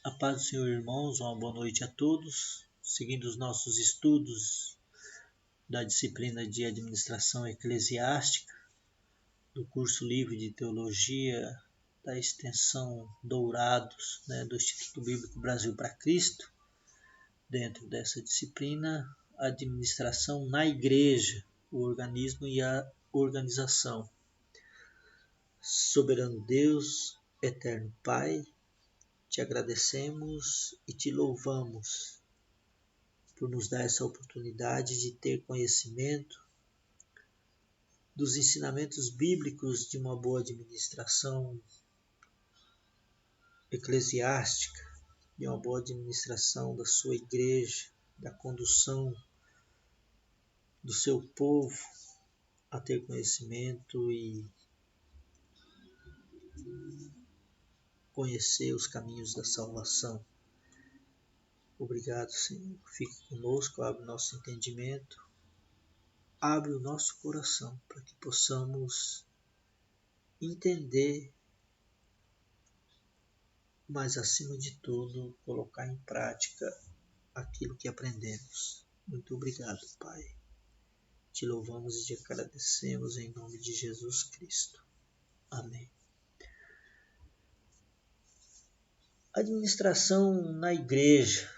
A paz do Senhor, irmãos, uma boa noite a todos. Seguindo os nossos estudos da disciplina de Administração Eclesiástica, do curso livre de Teologia da extensão Dourados, do Instituto Bíblico Brasil para Cristo, dentro dessa disciplina, Administração na Igreja, o organismo e a organização. Soberano Deus, eterno Pai, te agradecemos e te louvamos por nos dar essa oportunidade de ter conhecimento dos ensinamentos bíblicos de uma boa administração eclesiástica, de uma boa administração da sua igreja, da condução do seu povo a ter conhecimento e conhecer os caminhos da salvação. Obrigado, Senhor. Fique conosco, abre o nosso entendimento, abre o nosso coração para que possamos entender, mas acima de tudo, colocar em prática aquilo que aprendemos. Muito obrigado, Pai. Te louvamos e te agradecemos em nome de Jesus Cristo. Amém. Administração na igreja,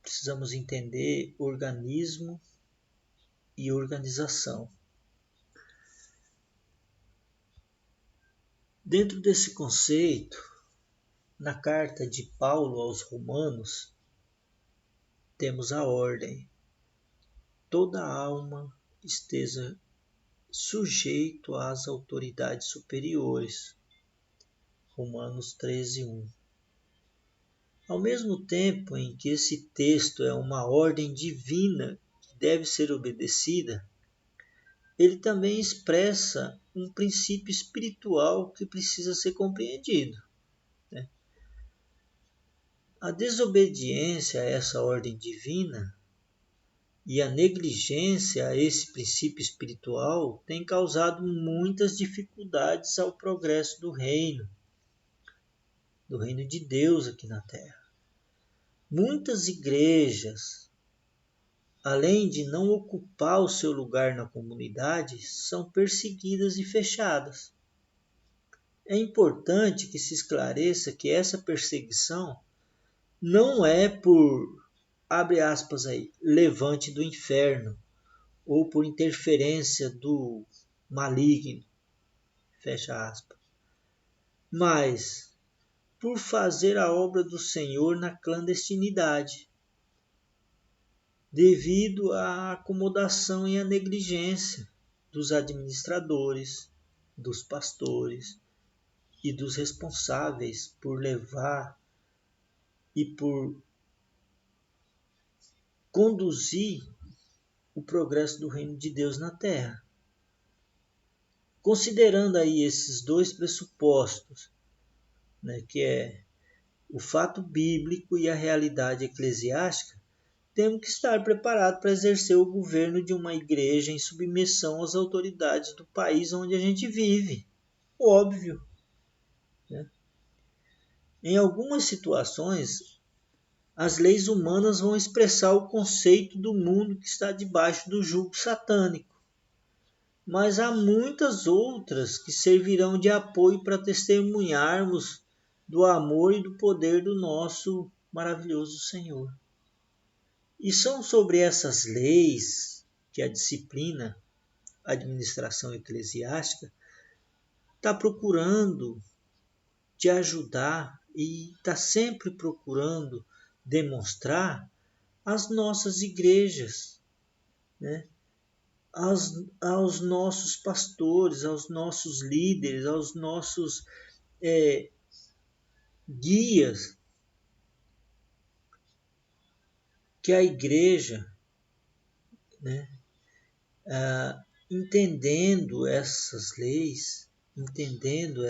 precisamos entender organismo e organização. Dentro desse conceito, na carta de Paulo aos Romanos, temos a ordem. Toda alma esteja sujeito às autoridades superiores. Romanos 13:1. Ao mesmo tempo em que esse texto é uma ordem divina que deve ser obedecida, ele também expressa um princípio espiritual que precisa ser compreendido. A desobediência a essa ordem divina e a negligência a esse princípio espiritual tem causado muitas dificuldades ao progresso do reino de Deus aqui na Terra. Muitas igrejas, além de não ocupar o seu lugar na comunidade, são perseguidas e fechadas. É importante que se esclareça que essa perseguição não é por, abre aspas aí, levante do inferno, ou por interferência do maligno, fecha aspas, mas por fazer a obra do Senhor na clandestinidade, devido à acomodação e à negligência dos administradores, dos pastores e dos responsáveis por levar e por conduzir o progresso do reino de Deus na terra. Considerando aí esses dois pressupostos, que é o fato bíblico e a realidade eclesiástica, temos que estar preparados para exercer o governo de uma igreja em submissão às autoridades do país onde a gente vive. Óbvio. Em algumas situações, as leis humanas vão expressar o conceito do mundo que está debaixo do jugo satânico. Mas há muitas outras que servirão de apoio para testemunharmos do amor e do poder do nosso maravilhoso Senhor. E são sobre essas leis que a disciplina, a administração eclesiástica, está procurando te ajudar e está sempre procurando demonstrar às nossas igrejas, aos nossos pastores, aos nossos líderes, aos nossos guias, que a igreja, entendendo essas leis, entendendo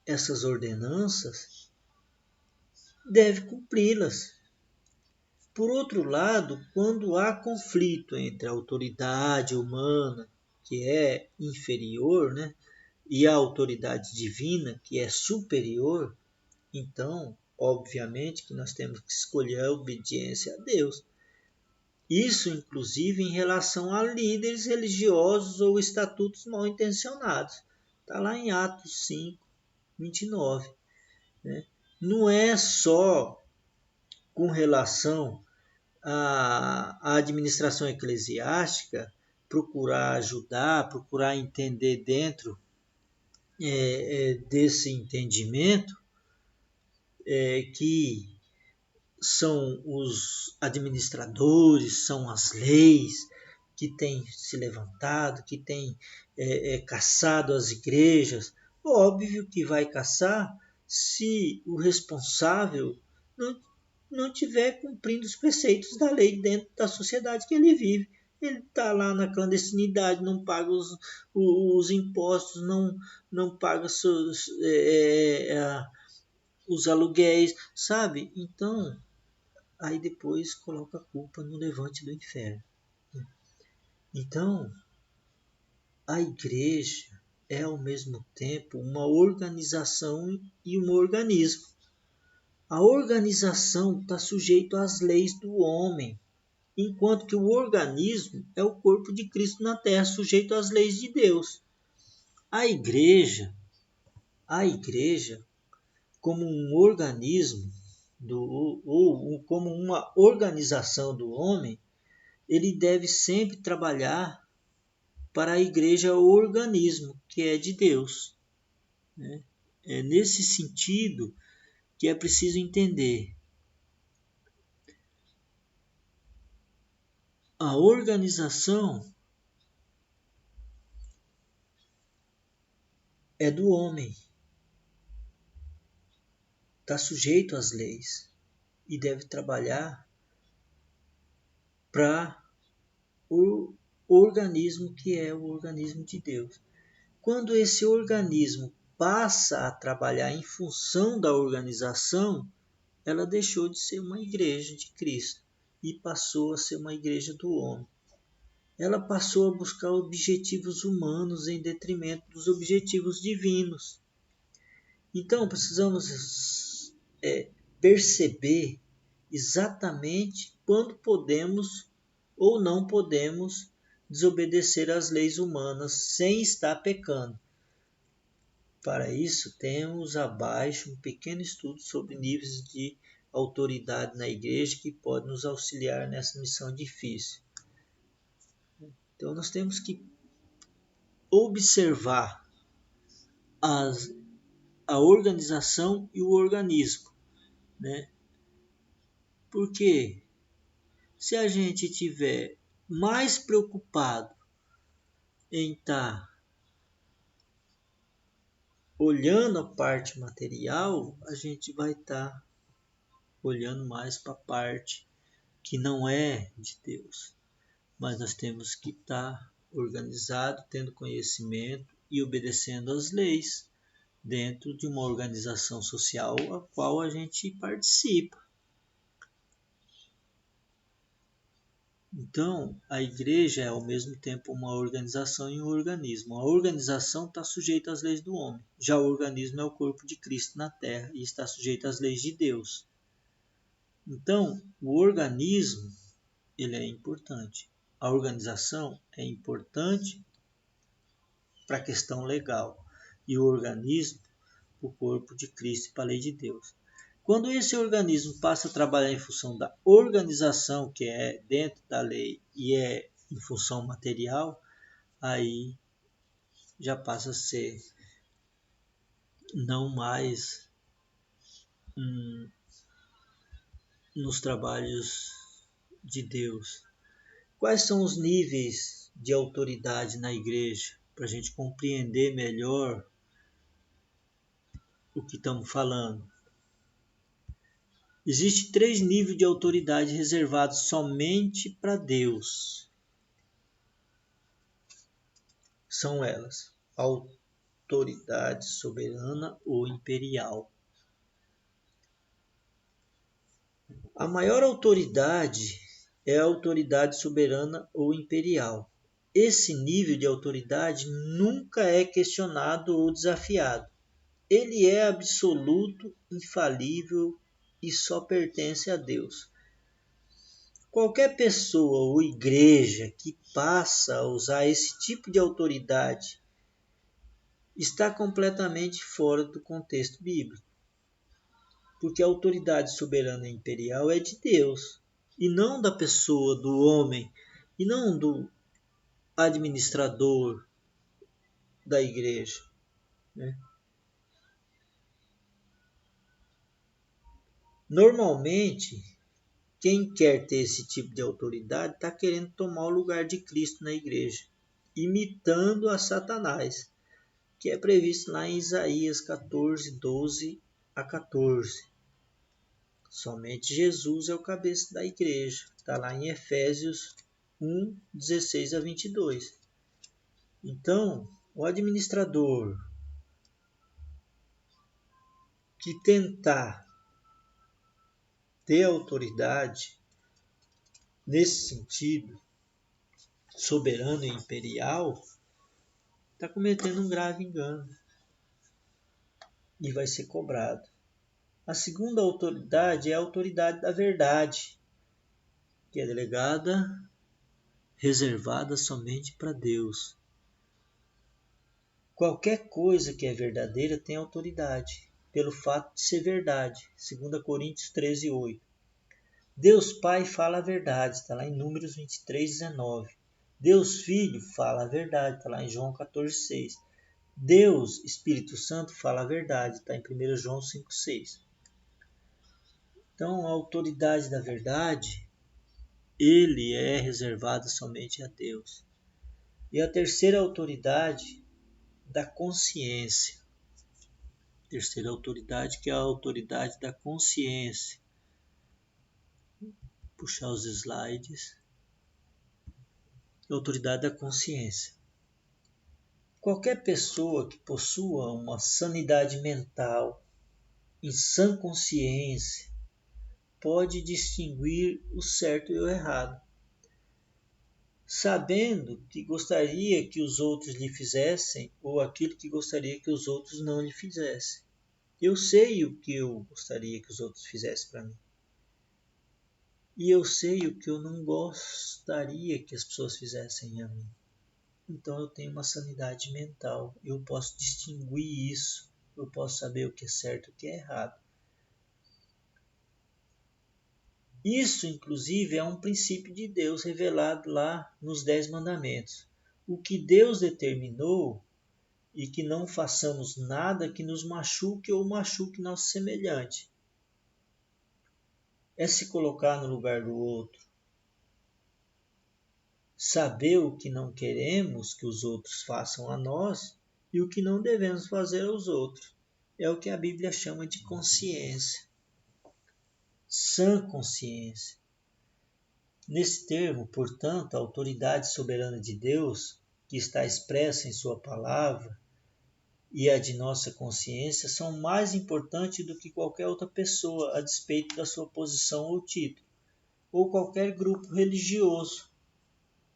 essas ordenanças, deve cumpri-las. Por outro lado, quando há conflito entre a autoridade humana, que é inferior, e a autoridade divina, que é superior, então, obviamente, que nós temos que escolher a obediência a Deus. Isso, inclusive, em relação a líderes religiosos ou estatutos mal intencionados. Está lá em Atos 5, 29. Né? Não é só com relação à administração eclesiástica procurar ajudar, procurar entender dentro desse entendimento que são os administradores, são as leis que têm se levantado, que têm caçado as igrejas. Óbvio que vai caçar se o responsável não estiver cumprindo os preceitos da lei dentro da sociedade que ele vive. Ele está lá na clandestinidade, não paga os impostos, não paga os aluguéis, sabe? Então, aí depois coloca a culpa no levante do inferno. Então, a igreja é ao mesmo tempo uma organização e um organismo. A organização está sujeita às leis do homem, enquanto que o organismo é o corpo de Cristo na terra, sujeito às leis de Deus. A igreja, como um organismo ou como uma organização do homem, ele deve sempre trabalhar para a igreja o organismo que é de Deus. Né? É nesse sentido que é preciso entender. A organização é do homem, está sujeito às leis e deve trabalhar para o organismo que é o organismo de Deus. Quando esse organismo passa a trabalhar em função da organização, ela deixou de ser uma igreja de Cristo e passou a ser uma igreja do homem. Ela passou a buscar objetivos humanos em detrimento dos objetivos divinos. Então, precisamos perceber exatamente quando podemos ou não podemos desobedecer às leis humanas sem estar pecando. Para isso, temos abaixo um pequeno estudo sobre níveis de autoridade na igreja que pode nos auxiliar nessa missão difícil. Então, nós temos que observar a organização e o organismo, né? Porque se a gente estiver mais preocupado em estar olhando a parte material, a gente vai estar olhando mais para a parte que não é de Deus. Mas nós temos que estar organizado, tendo conhecimento e obedecendo às leis dentro de uma organização social a qual a gente participa. Então, a igreja é ao mesmo tempo uma organização e um organismo. A organização está sujeita às leis do homem. Já o organismo é o corpo de Cristo na terra e está sujeito às leis de Deus. Então, o organismo ele é importante. A organização é importante para a questão legal e o organismo para o corpo de Cristo e para a lei de Deus. Quando esse organismo passa a trabalhar em função da organização, que é dentro da lei, e é em função material, aí já passa a ser não mais nos trabalhos de Deus. Quais são os níveis de autoridade na igreja? Para a gente compreender melhor o que estamos falando. Existem 3 níveis de autoridade reservados somente para Deus. São elas: autoridade soberana ou imperial. A maior autoridade é a autoridade soberana ou imperial. esse nível de autoridade nunca é questionado ou desafiado. Ele é absoluto, infalível e só pertence a Deus. Qualquer pessoa ou igreja que passa a usar esse tipo de autoridade está completamente fora do contexto bíblico, porque a autoridade soberana e imperial é de Deus, e não da pessoa, do homem, e não do administrador da igreja, né? Normalmente, quem quer ter esse tipo de autoridade está querendo tomar o lugar de Cristo na igreja, imitando a Satanás, que é previsto lá em Isaías 14, 12 a 14. Somente Jesus é o cabeça da igreja. Está lá em Efésios 1, 16 a 22. Então, o administrador que tentar ter autoridade nesse sentido, soberano e imperial, está cometendo um grave engano e vai ser cobrado. A segunda autoridade é a autoridade da verdade, que é delegada, reservada somente para Deus. Qualquer coisa que é verdadeira tem autoridade, pelo fato de ser verdade. 2 Coríntios 13, 8. Deus Pai fala a verdade, está lá em Números 23, 19. Deus Filho fala a verdade, está lá em João 14, 6. Deus Espírito Santo fala a verdade, está em 1 João 5, 6. Então, a autoridade da verdade, ele é reservado somente a Deus. E a terceira autoridade da consciência. Terceira autoridade, que é a autoridade da consciência. Puxar os slides. Autoridade da consciência. Qualquer pessoa que possua uma sanidade mental, em sã consciência, pode distinguir o certo e o errado, sabendo que gostaria que os outros lhe fizessem ou aquilo que gostaria que os outros não lhe fizessem. Eu sei o que eu gostaria que os outros fizessem para mim. E eu sei o que eu não gostaria que as pessoas fizessem a mim. Então eu tenho uma sanidade mental. Eu posso distinguir isso. Eu posso saber o que é certo e o que é errado. Isso, inclusive, é um princípio de Deus revelado lá nos 10 mandamentos. O que Deus determinou e que não façamos nada que nos machuque ou machuque nosso semelhante. É se colocar no lugar do outro. Saber o que não queremos que os outros façam a nós e o que não devemos fazer aos outros. É o que a Bíblia chama de consciência. Sã consciência. Nesse termo, portanto, a autoridade soberana de Deus, que está expressa em sua palavra, e a de nossa consciência são mais importantes do que qualquer outra pessoa, a despeito da sua posição ou título, ou qualquer grupo religioso.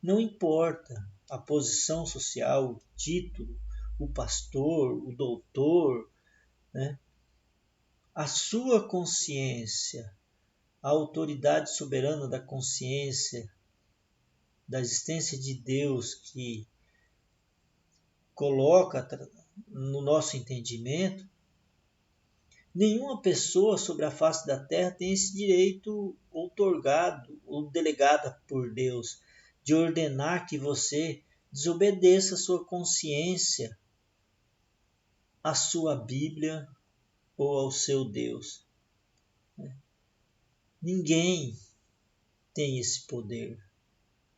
Não importa a posição social, o título, o pastor, o doutor, né? A sua consciência, a autoridade soberana da consciência, da existência de Deus que coloca no nosso entendimento, nenhuma pessoa sobre a face da terra tem esse direito outorgado ou delegado por Deus de ordenar que você desobedeça a sua consciência, a sua Bíblia ou ao seu Deus. Ninguém tem esse poder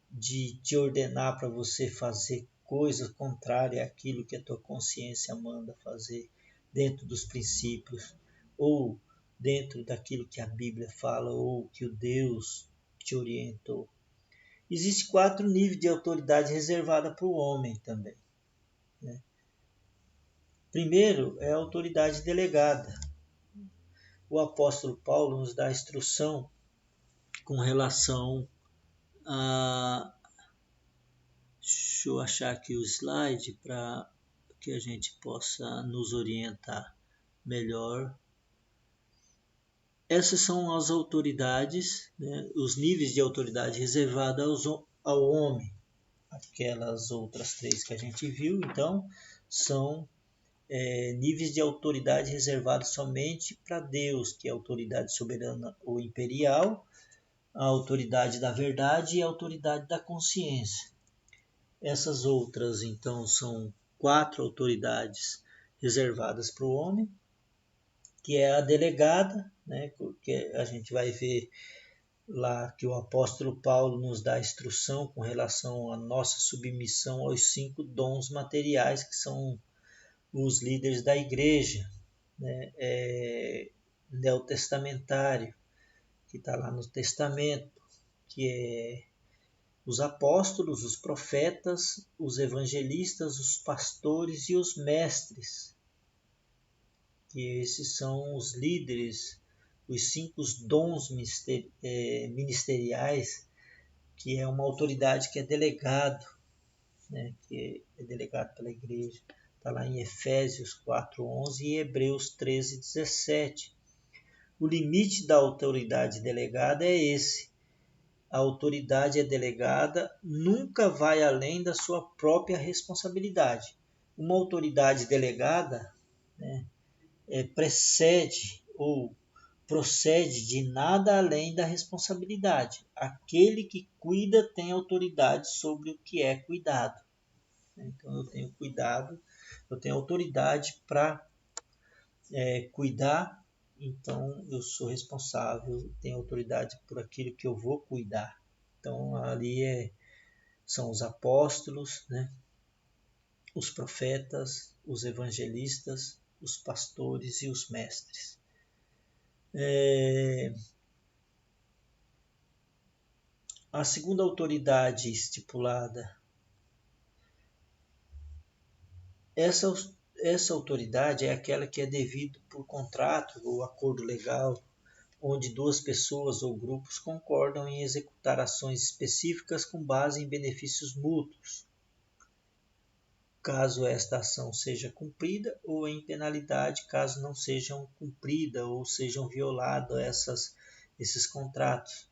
de te ordenar para você fazer coisa contrária àquilo que a tua consciência manda fazer dentro dos princípios ou dentro daquilo que a Bíblia fala ou que o Deus te orientou. Existem 4 níveis de autoridade reservada para o homem também, né? Primeiro é a autoridade delegada. O apóstolo Paulo nos dá instrução com relação a Deixa eu achar aqui o slide para que a gente possa nos orientar melhor. Essas são as autoridades, né, os níveis de autoridade reservada ao homem. Aquelas outras três que a gente viu, então, são níveis de autoridade reservados somente para Deus, que é a autoridade soberana ou imperial, a autoridade da verdade e a autoridade da consciência. Essas outras, então, são 4 autoridades reservadas para o homem, que é a delegada, né, porque a gente vai ver lá que o apóstolo Paulo nos dá instrução com relação à nossa submissão aos 5 dons materiais, que são os líderes da igreja, né, neotestamentário, que está lá no Testamento, que é os apóstolos, os profetas, os evangelistas, os pastores e os mestres, que esses são os líderes, os 5 dons ministeriais, que é uma autoridade que é delegado, né, que é delegado pela igreja. Está lá em Efésios 4:11 e Hebreus 13:17. O limite da autoridade delegada é esse. A autoridade é delegada nunca vai além da sua própria responsabilidade. Uma autoridade delegada, né, precede ou procede de nada além da responsabilidade. Aquele que cuida tem autoridade sobre o que é cuidado. Então eu tenho cuidado, eu tenho autoridade para cuidar, então eu sou responsável, tenho autoridade por aquilo que eu vou cuidar. Então ali são os apóstolos, né? Os profetas, os evangelistas, os pastores e os mestres. A segunda autoridade estipulada, essa autoridade é aquela que é devida por contrato ou acordo legal, onde 2 pessoas ou grupos concordam em executar ações específicas com base em benefícios mútuos, caso esta ação seja cumprida, ou em penalidade caso não sejam cumpridas ou sejam violados esses contratos.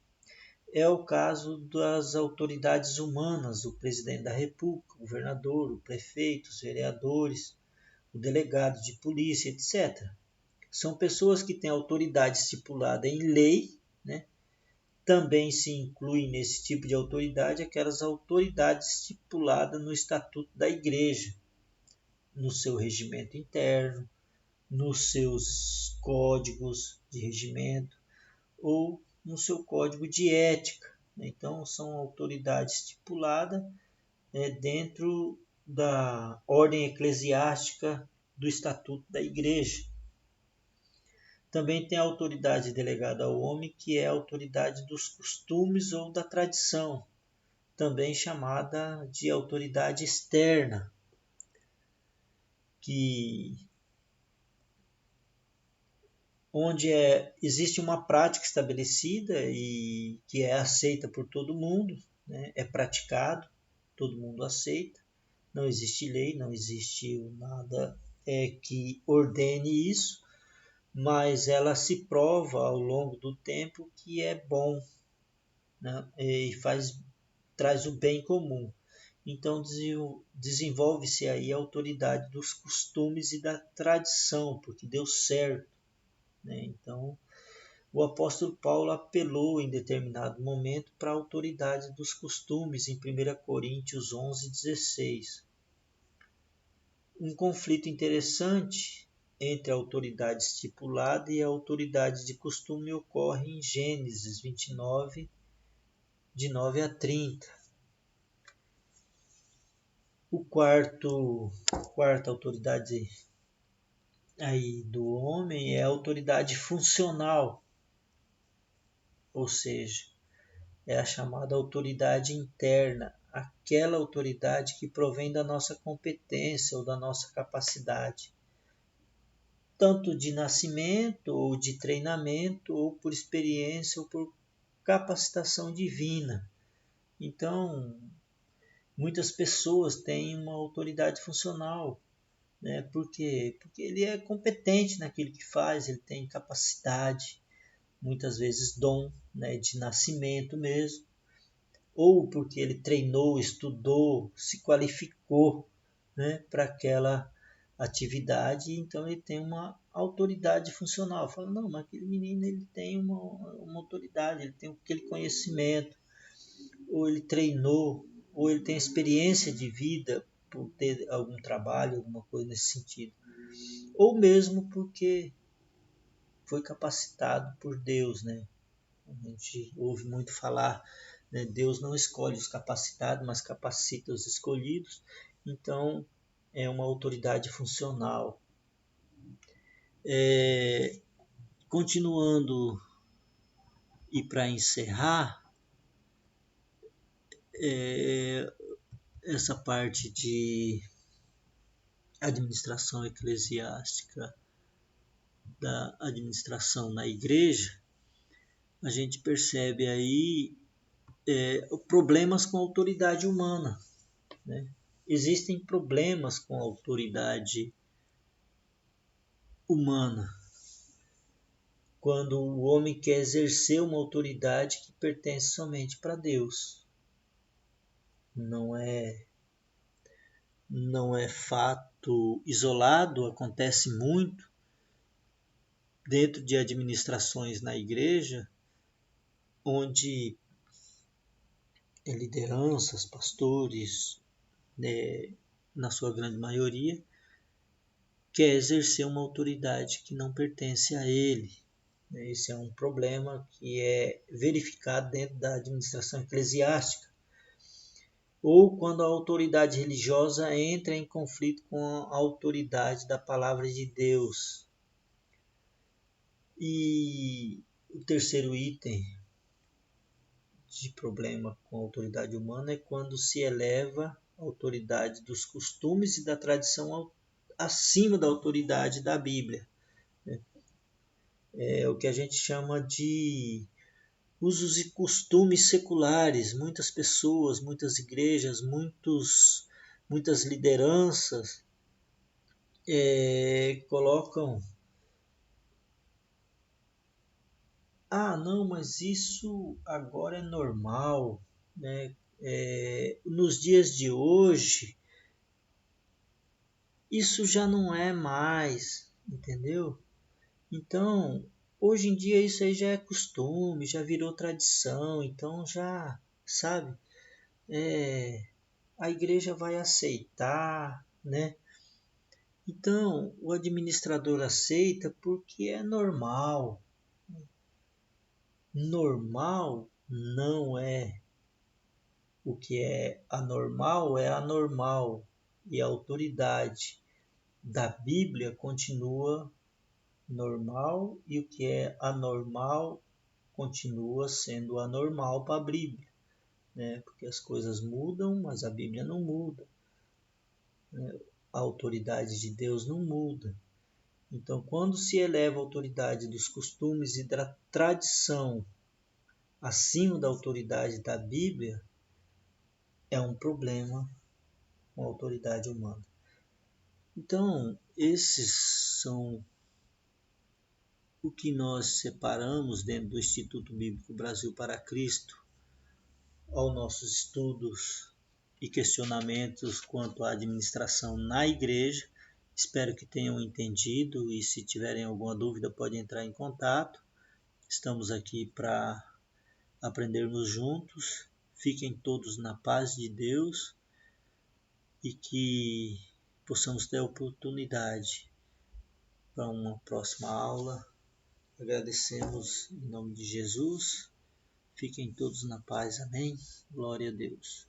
É o caso das autoridades humanas, o presidente da República, o governador, o prefeito, os vereadores, o delegado de polícia, etc. São pessoas que têm autoridade estipulada em lei, né? Também se inclui nesse tipo de autoridade aquelas autoridades estipuladas no Estatuto da Igreja, no seu regimento interno, nos seus códigos de regimento ou no seu código de ética. Então, são autoridades estipuladas dentro da ordem eclesiástica do Estatuto da Igreja. Também tem a autoridade delegada ao homem, que é a autoridade dos costumes ou da tradição, também chamada de autoridade externa, onde existe uma prática estabelecida e que é aceita por todo mundo, né? É praticado, todo mundo aceita, não existe lei, não existe nada que ordene isso, mas ela se prova ao longo do tempo que é bom, né? E traz o bem comum. Então desenvolve-se aí a autoridade dos costumes e da tradição, porque deu certo, né? Então o apóstolo Paulo apelou em determinado momento para a autoridade dos costumes em 1 Coríntios 11:16. Um conflito interessante entre a autoridade estipulada e a autoridade de costume ocorre em Gênesis 29, de 9 a 30. Quarta autoridade aí do homem é a autoridade funcional, ou seja, é a chamada autoridade interna, aquela autoridade que provém da nossa competência ou da nossa capacidade, tanto de nascimento ou de treinamento, ou por experiência ou por capacitação divina. Então, Muitas pessoas têm uma autoridade funcional, né? Por quê? Porque ele é competente naquilo que faz, ele tem capacidade, muitas vezes dom, né, de nascimento mesmo, ou porque ele treinou, estudou, se qualificou, né, para aquela atividade, então ele tem uma autoridade funcional. Fala, não, mas aquele menino ele tem uma autoridade, ele tem aquele conhecimento, ou ele treinou, ou ele tem experiência de vida por ter algum trabalho, alguma coisa nesse sentido. Ou mesmo porque foi capacitado por Deus, né? A gente ouve muito falar, né? Deus não escolhe os capacitados, mas capacita os escolhidos. Então, é uma autoridade funcional. Continuando e para encerrar, essa parte de administração eclesiástica, da administração na igreja, a gente percebe aí problemas com a autoridade humana, né? Existem problemas com a autoridade humana quando o homem quer exercer uma autoridade que pertence somente para Deus. Não é fato isolado, acontece muito dentro de administrações na igreja, onde lideranças, pastores, né, na sua grande maioria, quer exercer uma autoridade que não pertence a ele. Esse é um problema que é verificado dentro da administração eclesiástica, ou quando a autoridade religiosa entra em conflito com a autoridade da palavra de Deus. E o terceiro item de problema com a autoridade humana é quando se eleva a autoridade dos costumes e da tradição acima da autoridade da Bíblia. É o que a gente chama de usos e costumes seculares. Muitas pessoas, muitas igrejas, muitas lideranças colocam: ah, não, mas isso agora é normal, né? Nos dias de hoje, isso já não é mais, entendeu? Então, hoje em dia isso aí já é costume, já virou tradição, então já, sabe, a igreja vai aceitar, né? Então, o administrador aceita porque é normal. Normal não é. O que é anormal é anormal. E a autoridade da Bíblia continua normal, e o que é anormal continua sendo anormal para a Bíblia, né? Porque as coisas mudam, mas a Bíblia não muda, né? A autoridade de Deus não muda. Então, quando se eleva a autoridade dos costumes e da tradição acima da autoridade da Bíblia, é um problema com a autoridade humana. Então, esses são o que nós separamos dentro do Instituto Bíblico Brasil para Cristo aos nossos estudos e questionamentos quanto à administração na igreja. Espero que tenham entendido, e se tiverem alguma dúvida podem entrar em contato. Estamos aqui para aprendermos juntos. Fiquem todos na paz de Deus e que possamos ter a oportunidade para uma próxima aula. Agradecemos em nome de Jesus. Fiquem todos na paz. Amém. Glória a Deus.